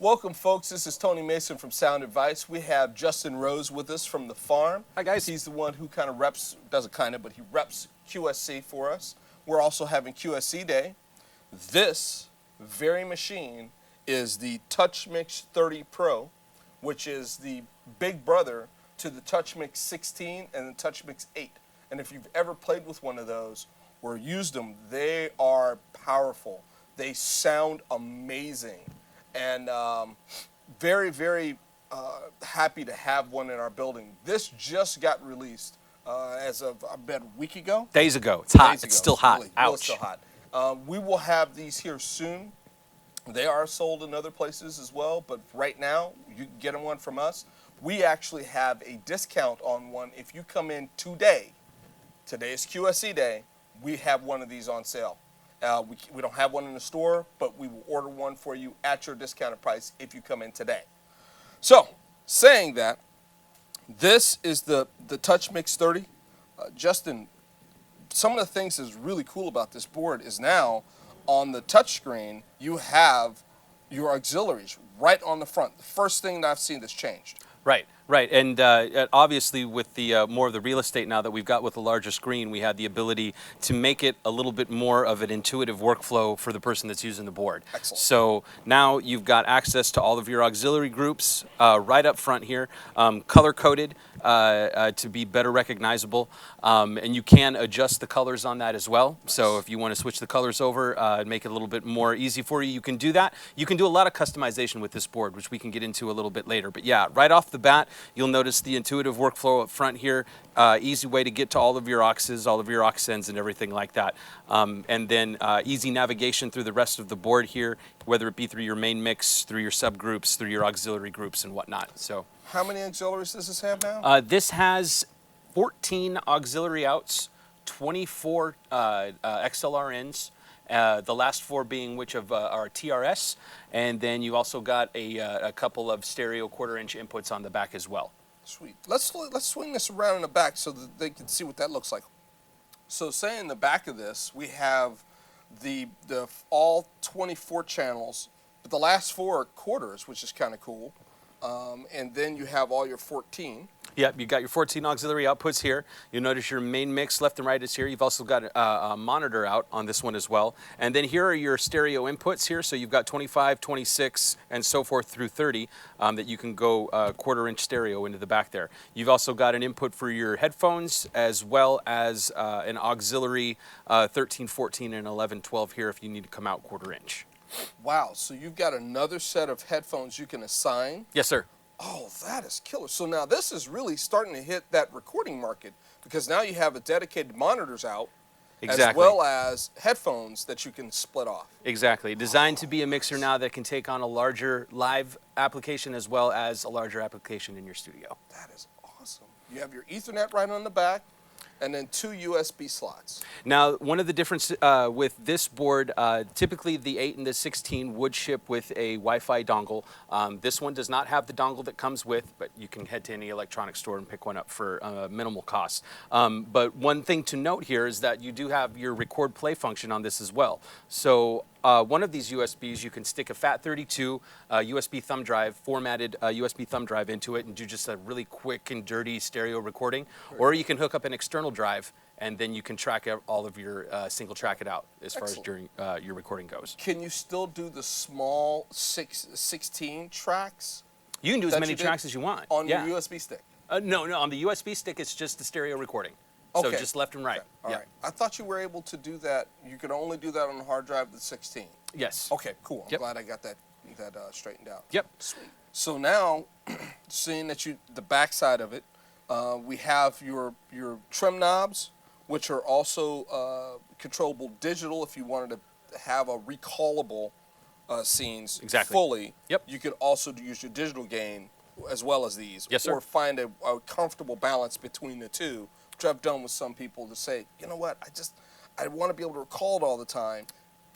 Welcome, folks. This is Tony Mason from Sound Advice. We have Justin Rose with us from the farm. Hi, guys. He's the one who kind of reps, doesn't kind of, but he reps QSC for us. We're also having QSC Day. This very machine is the TouchMix 30 Pro, which is the big brother to the TouchMix 16 and the TouchMix 8. And if you've ever played with one of those or used them, they are powerful. They sound amazing. And very, very happy to have one in our building. This just got released as of, I bet, a week ago. Days ago. It's hot. Days It's ago. still hot. Really, Ouch. really still hot. We will have these here soon. They are sold in other places as well, but right now you can get one from us. We actually have a discount on one. If you come in today is QSC Day, we have one of these on sale. We don't have one in the store, but we will order one for you at your discounted price if you come in today. So, saying that, this is the TouchMix 30. Justin, some of the things that's really cool about this board is now on the touch screen, you have your auxiliaries right on the front. The first thing that I've seen that's changed. Right. And obviously with the more of the real estate now that we've got with the larger screen, we had the ability to make it a little bit more of an intuitive workflow for the person that's using the board. Excellent. So now you've got access to all of your auxiliary groups right up front here, color-coded to be better recognizable, and you can adjust the colors on that as well. Nice. So if you want to switch the colors over and make it a little bit more easy for you, you can do that. You can do a lot of customization with this board, which we can get into a little bit later. But yeah, right off the bat, you'll notice the intuitive workflow up front here, easy way to get to all of your auxes, all of your aux sends and everything like that. And then easy navigation through the rest of the board here, whether it be through your main mix, through your subgroups, through your auxiliary groups and whatnot. So, how many auxiliaries does this have now? This has 14 auxiliary outs, 24 XLR ins, the last 4 being which of our TRS, and then you also got a couple of stereo quarter-inch inputs on the back as well. Sweet. Let's swing this around in the back so that they can see what that looks like. So, say in the back of this we have the all 24 channels, but the last 4 are quarters, which is kind of cool. And then you have all your 14. Yep, you got your 14 auxiliary outputs here. You'll notice your main mix left and right is here. You've also got a monitor out on this one as well. And then here are your stereo inputs here. So you've got 25, 26, and so forth through 30 that you can go quarter-inch stereo into the back there. You've also got an input for your headphones as well as an auxiliary 13, 14, and 11, 12 here if you need to come out quarter-inch. Wow, so you've got another set of headphones you can assign? Yes, sir. Oh, that is killer. So now this is really starting to hit that recording market because now you have a dedicated monitors out as well as headphones that you can split off. Exactly. Designed to be a mixer now that can take on a larger live application as well as a larger application in your studio. That is awesome. You have your Ethernet right on the back, and then 2 USB slots. Now, one of the differences with this board, typically the 8 and the 16 would ship with a Wi-Fi dongle. This one does not have the dongle that comes with, but you can head to any electronics store and pick one up for minimal cost. But one thing to note here is that you do have your record play function on this as well. So one of these USBs, you can stick a FAT32 USB thumb drive, formatted USB thumb drive into it and do just a really quick and dirty stereo recording. Or you can hook up an external drive and then you can track all of your single track it out as far as during your recording goes. Can you still do the small 16 tracks? You can do as many tracks as you want. On your USB stick? No, on the USB stick it's just the stereo recording. So just left and right. Okay. All right. I thought you were able to do that. You could only do that on the hard drive with 16. Yes. Okay, cool. I'm glad I got that straightened out. Yep. Sweet. So now, seeing that the back side of it, we have your trim knobs, which are also controllable digital if you wanted to have a recallable scenes fully. Yep. You could also use your digital gain as well as these. Yes, sir. Or find a comfortable balance between the two, which I've done with some people to say, you know what, I want to be able to recall it all the time.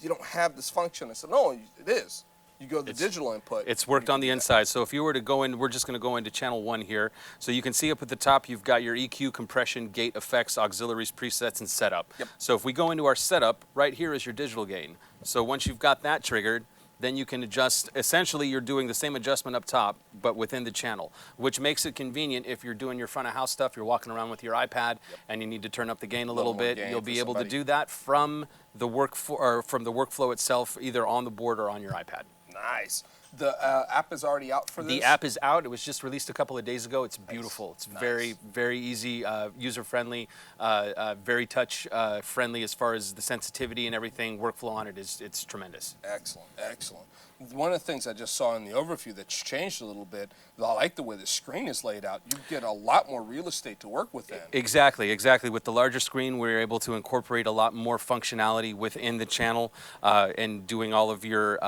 You don't have this function. I said, no, it is. You go to the digital input. It's worked on the inside. So if you were to go in, we're just going to go into channel 1 here. So you can see up at the top, you've got your EQ, compression, gate effects, auxiliaries, presets, and setup. Yep. So if we go into our setup, right here is your digital gain. So once you've got that triggered, then you can adjust. Essentially, you're doing the same adjustment up top, but within the channel, which makes it convenient if you're doing your front of house stuff, you're walking around with your iPad, and you need to turn up the gain a little bit. You'll be able to do that from the workflow itself, either on the board or on your iPad. Nice. The app is already out for this? The app is out. It was just released a couple of days ago. It's beautiful. It's very, very easy, user-friendly, very touch-friendly as far as the sensitivity and everything. Workflow on it it's tremendous. Excellent, excellent. One of the things I just saw in the overview that's changed a little bit, I like the way the screen is laid out. You get a lot more real estate to work with then. Exactly, exactly. With the larger screen, we're able to incorporate a lot more functionality within the channel and doing all of your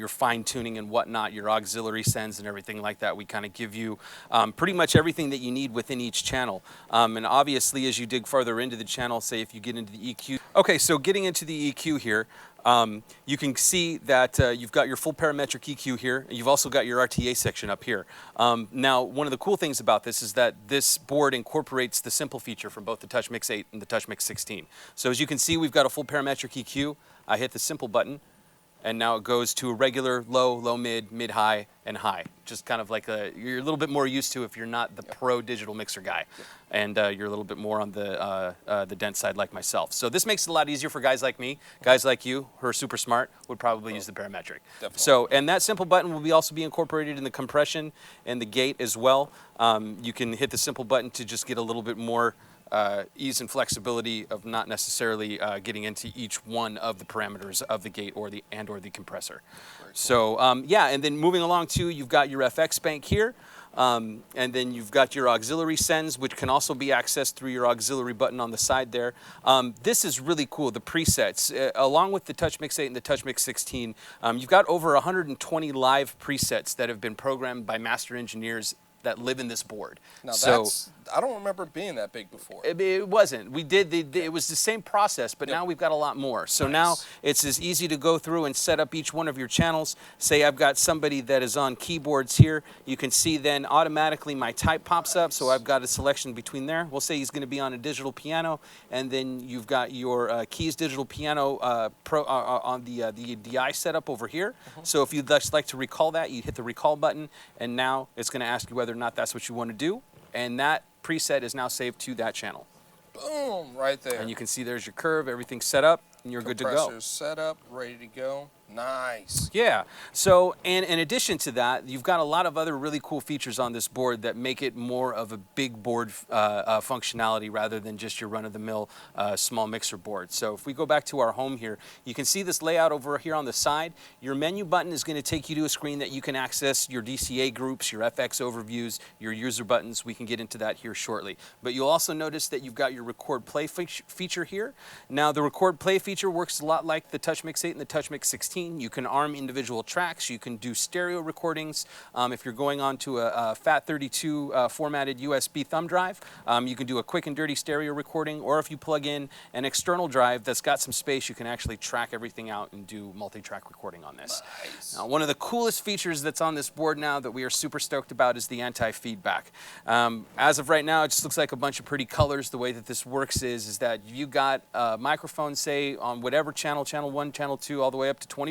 fine-tuning and whatnot, your auxiliary sends and everything like that. We kind of give you pretty much everything that you need within each channel. And obviously, as you dig further into the channel, say if you get into the EQ. Okay, so getting into the EQ here, you can see that you've got your full parametric EQ here. You've also got your RTA section up here. Now, one of the cool things about this is that this board incorporates the simple feature from both the TouchMix 8 and the TouchMix 16. So as you can see, we've got a full parametric EQ. I hit the simple button, and now it goes to a regular low, low mid, mid high, and high. Just kind of like you're a little bit more used to if you're not the pro digital mixer guy, and you're a little bit more on the dense side like myself. So this makes it a lot easier for guys like me, guys like you who are super smart would probably use the parametric. Definitely. So, and that simple button will also be incorporated in the compression and the gate as well. You can hit the simple button to just get a little bit more ease and flexibility of not necessarily getting into each one of the parameters of the gate or the compressor. Cool. So yeah, and then moving along too, you've got your FX bank here, and then you've got your auxiliary sends, which can also be accessed through your auxiliary button on the side there. This is really cool, the presets. Along with the TouchMix 8 and the TouchMix 16, you've got over 120 live presets that have been programmed by master engineers that live in this board. Now that's, I don't remember it being that big before. It wasn't. We did, it was the same process, but now we've got a lot more. So now it's as easy to go through and set up each one of your channels. Say I've got somebody that is on keyboards here. You can see then automatically my type pops up, so I've got a selection between there. We'll say he's going to be on a digital piano, and then you've got your keys digital piano on the DI setup over here. So if you'd just like to recall that, you hit the recall button, and now it's going to ask you whether or not that's what you want to do, and that preset is now saved to that channel. Boom, right there. And you can see there's your curve, everything's set up, and you're good to go. Compressor's set up, ready to go. Nice. Yeah. So, and in addition to that, you've got a lot of other really cool features on this board that make it more of a big board functionality rather than just your run-of-the-mill small mixer board. So if we go back to our home here, you can see this layout over here on the side. Your menu button is going to take you to a screen that you can access your DCA groups, your FX overviews, your user buttons. We can get into that here shortly. But you'll also notice that you've got your record play feature here. Now, the record play feature works a lot like the TouchMix 8 and the TouchMix 16. You can arm individual tracks. You can do stereo recordings. If you're going on to a FAT32 formatted USB thumb drive, you can do a quick and dirty stereo recording, or if you plug in an external drive that's got some space, you can actually track everything out and do multi-track recording on this. Nice. Now, one of the coolest features that's on this board now that we are super stoked about is the anti-feedback. As of right now, it just looks like a bunch of pretty colors. The way that this works is that you got a microphone, say, on whatever channel, channel 1, channel 2, all the way up to 24.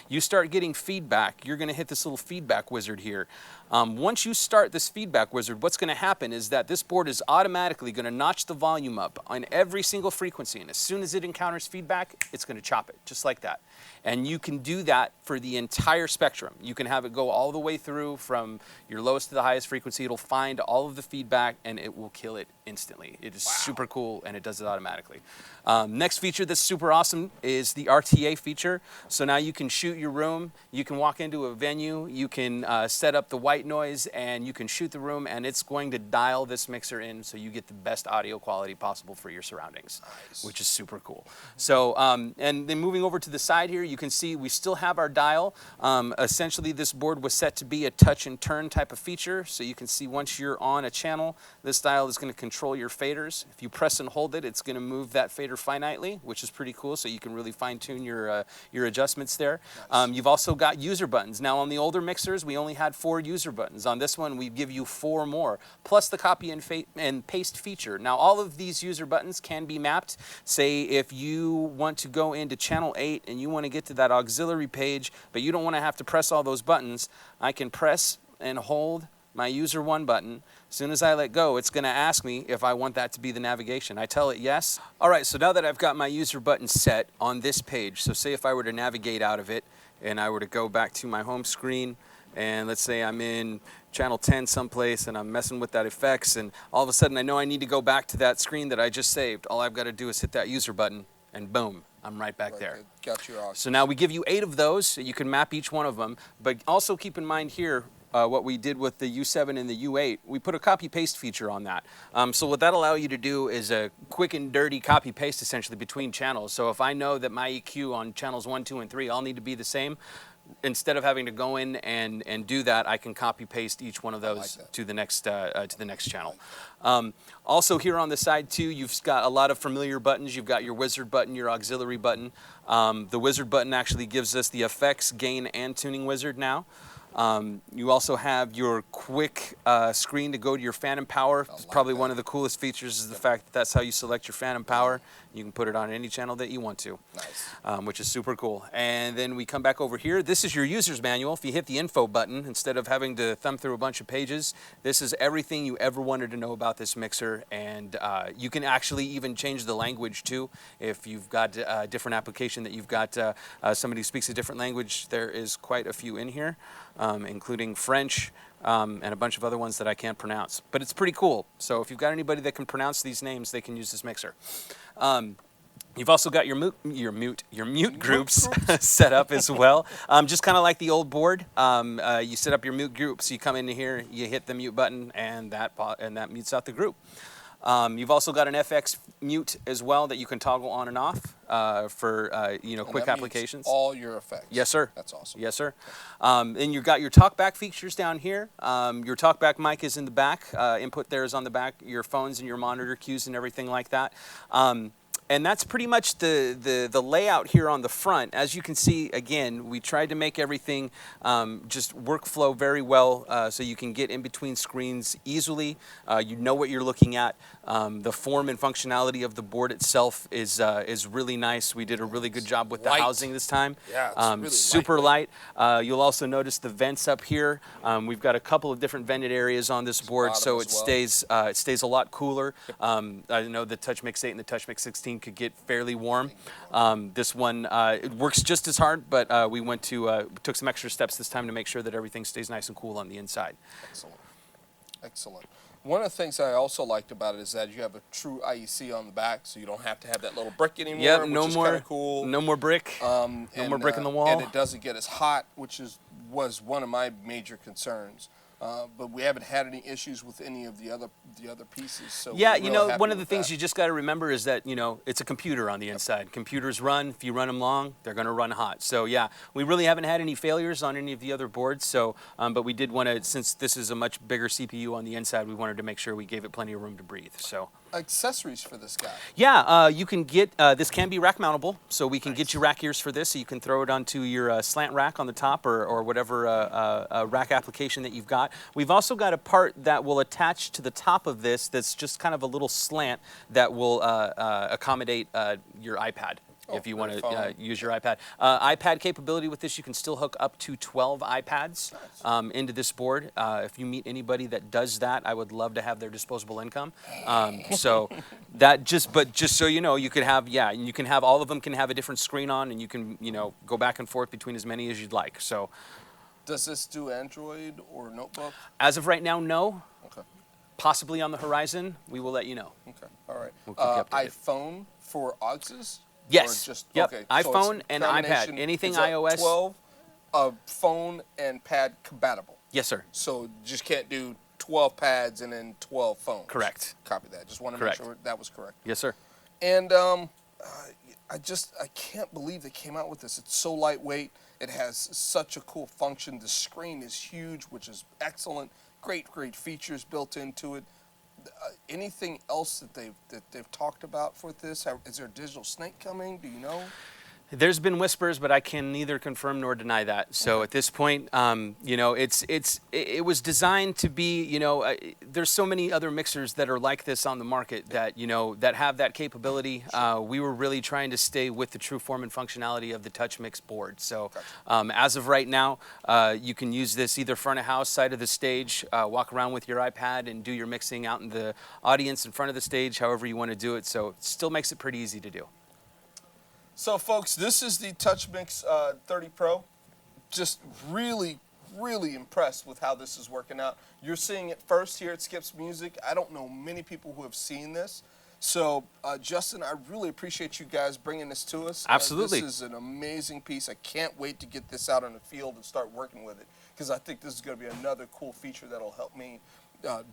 You start getting feedback, you're going to hit this little feedback wizard here. Once you start this feedback wizard, what's going to happen is that this board is automatically going to notch the volume up on every single frequency, and as soon as it encounters feedback, it's going to chop it, just like that. And you can do that for the entire spectrum. You can have it go all the way through from your lowest to the highest frequency. It'll find all of the feedback, and it will kill it instantly. It is super cool, and it does it automatically. Next feature that's super awesome is the RTA feature. So now you can shoot your room, you can walk into a venue, you can set up the white noise, and you can shoot the room, and it's going to dial this mixer in so you get the best audio quality possible for your surroundings, which is super cool. So, and then moving over to the side here, you can see we still have our dial. Essentially, this board was set to be a touch and turn type of feature, so you can see once you're on a channel, this dial is going to control your faders. If you press and hold it, it's going to move that fader finitely, which is pretty cool, so you can really fine-tune your adjustments there. Nice. You've also got user buttons. Now, on the older mixers, we only had 4 user user buttons. On this one, we give you 4 more, plus the copy and paste feature. Now, all of these user buttons can be mapped. Say if you want to go into channel 8 and you want to get to that auxiliary page, but you don't want to have to press all those buttons, I can press and hold my user 1 button. As soon as I let go, it's going to ask me if I want that to be the navigation. I tell it yes. All right, so now that I've got my user button set on this page, so say if I were to navigate out of it and I were to go back to my home screen, and let's say I'm in channel 10 someplace and I'm messing with that effects, and all of a sudden I know I need to go back to that screen that I just saved. All I've got to do is hit that user button and boom, I'm right back there. Got your So now we give you 8 of those, so you can map each one of them, but also keep in mind here, what we did with the U7 and the U8, we put a copy-paste feature on that. So what that'll allow you to do is a quick and dirty copy-paste essentially between channels. So if I know that my EQ on channels 1, 2, and 3 all need to be the same, instead of having to go in and do that, I can copy-paste each one of those to the next channel. Also here on the side too, you've got a lot of familiar buttons. You've got your wizard button, your auxiliary button. The wizard button actually gives us the effects, gain, and tuning wizard now. You also have your quick screen to go to your phantom power. Probably one of the coolest features is the fact that that's how you select your phantom power. You can put it on any channel that you want to, which is super cool. And then we come back over here. This is your user's manual. If you hit the info button, instead of having to thumb through a bunch of pages, this is everything you ever wanted to know about this mixer. And you can actually even change the language too. If you've got a different application that you've got somebody who speaks a different language, there is quite a few in here. Including French and a bunch of other ones that I can't pronounce. But it's pretty cool. So if you've got anybody that can pronounce these names, they can use this mixer. You've also got your mute groups set up as well. Just kind of like the old board. You set up your mute groups. You come into here, you hit the mute button, and that mutes out the group. You've also got an FX mute as well that you can toggle on and off for quick applications. All your effects. Yes, sir. That's awesome. Yes, sir. And you've got your talkback features down here. Your talkback mic is in the back. Input there is on the back. Your phones and your monitor cues and everything like that. And that's pretty much the layout here on the front. As you can see, again, we tried to make everything just workflow very well so you can get in between screens easily. You know what you're looking at. The form and functionality of the board itself is really nice. We did a really good job with the housing this time. Yeah, it's really super light. You'll also notice the vents up here. We've got a couple of different vented areas on this board, so it stays a lot cooler. I know the TouchMix 8 and the TouchMix 16 could get fairly warm. This one it works just as hard, but we took some extra steps this time to make sure that everything stays nice and cool on the inside. Excellent. Excellent. One of the things I also liked about it is that you have a true IEC on the back, so you don't have to have that little brick anymore. Yep, which no is more. kind of cool. No more brick. No more brick in the wall. And it doesn't get as hot, which was one of my major concerns. But we haven't had any issues with any of the other pieces. So yeah, one of the things you just got to remember is that it's a computer on the inside. Computers run. If you run them long, they're going to run hot. So yeah, we really haven't had any failures on any of the other boards. So, but we did want to, since this is a much bigger CPU on the inside, we wanted to make sure we gave it plenty of room to breathe. So. Accessories for this guy. Yeah, you can get, this can be rack mountable, so we can get you rack ears for this, so you can throw it onto your slant rack on the top or whatever rack application that you've got. We've also got a part that will attach to the top of this that's just kind of a little slant that will accommodate your iPad. If you want to use your iPad. iPad capability with this, you can still hook up to 12 iPads into this board. If you meet anybody that does that, I would love to have their disposable income. So that just so you know, you could have, you can have, all of them can have a different screen on, and you can, go back and forth between as many as you'd like. So, does this do Android or notebook? As of right now, no. Okay. Possibly on the horizon, we will let you know. Okay, all right. We'll keep you updated. iPhone for AUXes? Yes. Okay. So iPhone and iPad. Anything iOS. 12 phone and pad compatible. Yes, sir. So just can't do 12 pads and then 12 phones. Correct. Copy that. Just want to make sure that was correct. Yes, sir. And I can't believe they came out with this. It's so lightweight. It has such a cool function. The screen is huge, which is excellent. Great features built into it. Anything else that they've talked about for this? Is there a digital snake coming? Do you know? There's been whispers, but I can neither confirm nor deny that. So at this point, you know, it was designed to be, you know, there's so many other mixers that are like this on the market that, you know, that have that capability. We were really trying to stay with the true form and functionality of the TouchMix board. So as of right now, you can use this either front of house, side of the stage, walk around with your iPad and do your mixing out in the audience in front of the stage, however you want to do it. So it still makes it pretty easy to do. So, folks, this is the TouchMix 30 Pro. Just really, really impressed with how this is working out. You're seeing it first here at Skips Music. I don't know many people who have seen this. So, Justin, I really appreciate you guys bringing this to us. Absolutely. This is an amazing piece. I can't wait to get this out on the field and start working with it, because I think this is going to be another cool feature that'll help me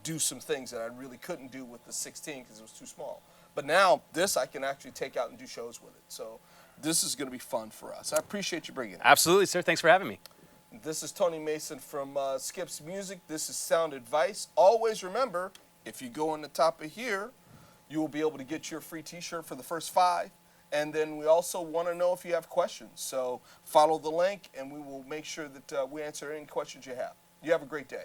do some things that I really couldn't do with the 16 because it was too small. But now, this I can actually take out and do shows with it. So this is going to be fun for us. I appreciate you bringing it. Absolutely, sir. Thanks for having me. This is Tony Mason from Skips Music. This is Sound Advice. Always remember, if you go on the top of here, you will be able to get your free t-shirt for the first 5. And then we also want to know if you have questions. So follow the link, and we will make sure that we answer any questions you have. You have a great day.